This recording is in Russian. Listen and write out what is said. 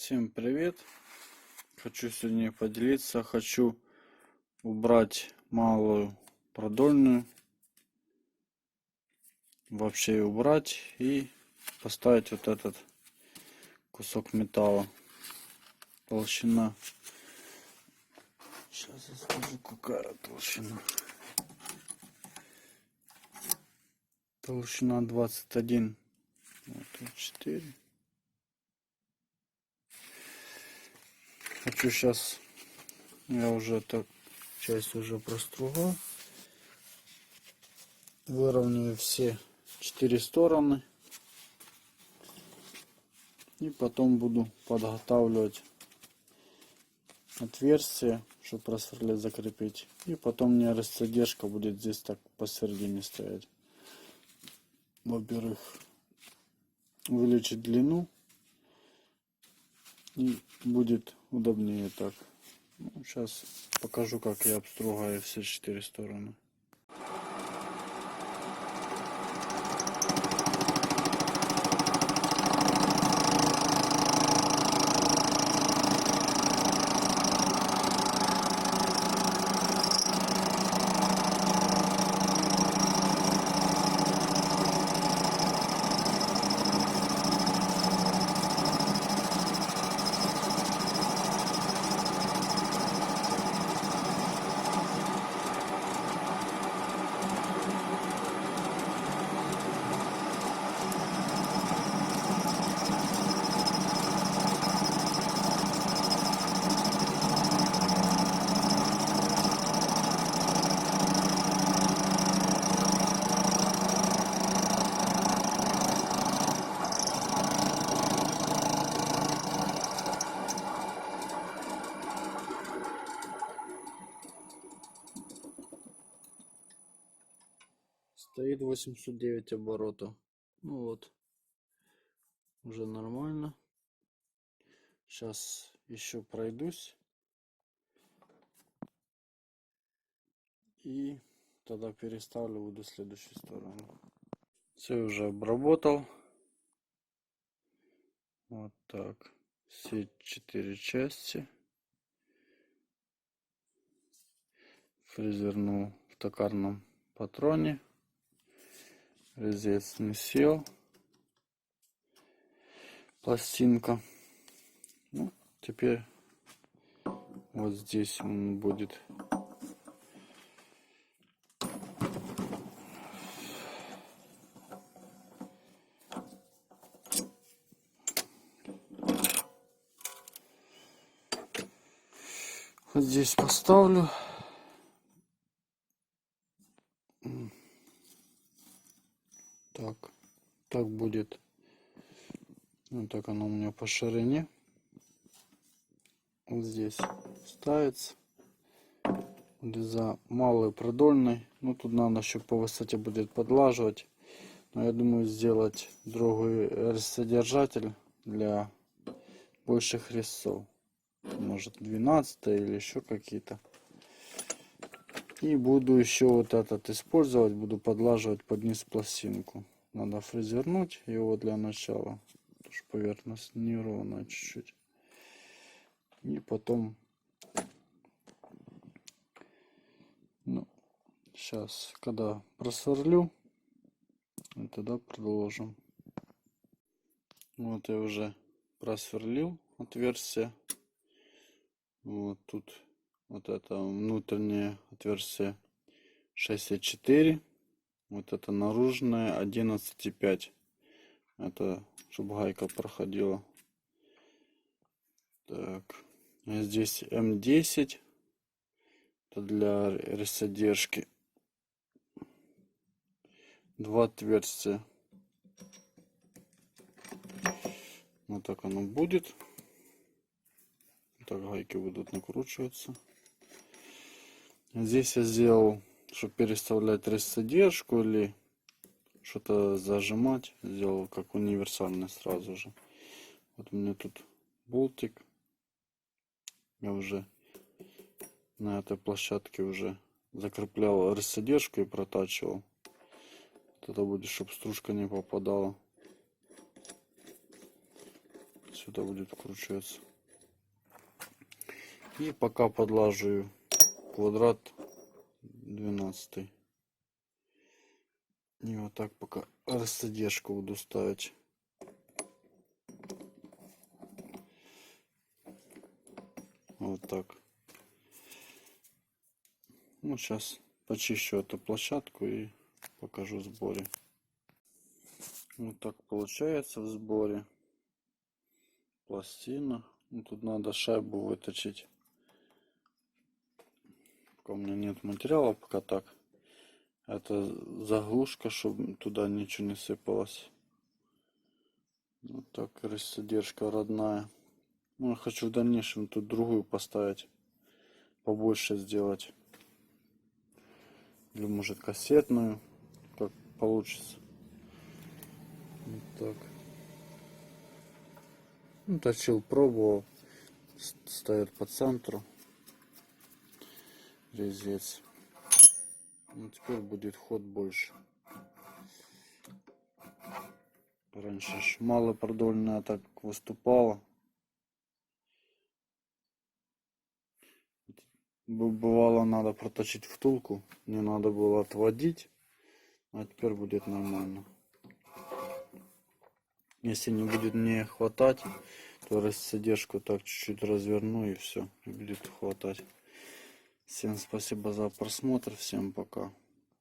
Всем привет! Хочу сегодня поделиться, хочу убрать малую продольную, вообще убрать и поставить вот этот кусок металла. Толщина, сейчас я скажу, какая толщина. Толщина 21, вот тут 4. Хочу сейчас, я уже так часть уже простругал, выровняю все 4 стороны и потом буду подготавливать отверстие, чтобы просверлить, закрепить, и потом мне растодержка будет здесь так посередине стоять. Во-первых, увеличить длину и будет удобнее так. Сейчас покажу, как я обстругаю все 4 стороны. Стоит 809 оборотов. Ну вот, уже нормально. Сейчас еще пройдусь. И тогда переставлю, буду в следующую сторону. Все уже обработал. Вот так. Все 4 части. Фрезернул в токарном патроне. Резец не сел. Пластинка. Ну, теперь вот здесь он будет. Вот здесь поставлю. Так будет. Вот так оно у меня по ширине. Вот здесь ставится. За малой продольной. Ну тут надо еще по высоте будет подлаживать. Но я думаю сделать другой рассодержатель для больших резцов. Может 12 или еще какие-то. И буду еще вот этот использовать. Буду подлаживать под низ пластинку. Надо фрезернуть его для начала. Потому что поверхность неровная чуть-чуть. И потом... Ну, сейчас, когда просверлю, тогда продолжим. Вот я уже просверлил отверстие. Вот тут вот это внутреннее отверстие 6,4. Вот это наружное 11,5. Это чтобы гайка проходила. Так, здесь М10. Это для рассодержки. 2 отверстия. Вот так оно будет. Так гайки будут накручиваться. Здесь я сделал, чтобы переставлять рассодержку или что-то зажимать, сделал как универсальный сразу же. Вот у меня тут болтик. Я уже на этой площадке уже закреплял рассодержку и протачивал. Это будет, чтобы стружка не попадала. сюда будет вкручиваться. И пока подлаживаю квадрат 12. И вот так пока рассадежку буду ставить. Вот так. Ну, сейчас почищу эту площадку и покажу в сборе. Вот так получается в сборе. Пластина. Ну, тут надо шайбу выточить. Пока у меня нет материала, пока так. Это заглушка, чтобы туда ничего не сыпалось. Вот так рассадержка родная. Ну, я хочу в дальнейшем тут другую поставить. Побольше сделать. Или может кассетную. Как получится. Вот так. Ну, точил, пробовал. Ставит по центру. Резец. Ну, теперь будет ход больше. Раньше ж малопродольная так выступала. Бывало, надо проточить втулку. Не надо было отводить. А теперь будет нормально. Если не будет мне хватать, то рассадежку так чуть-чуть разверну и все. И будет хватать. Всем спасибо за просмотр. Всем пока.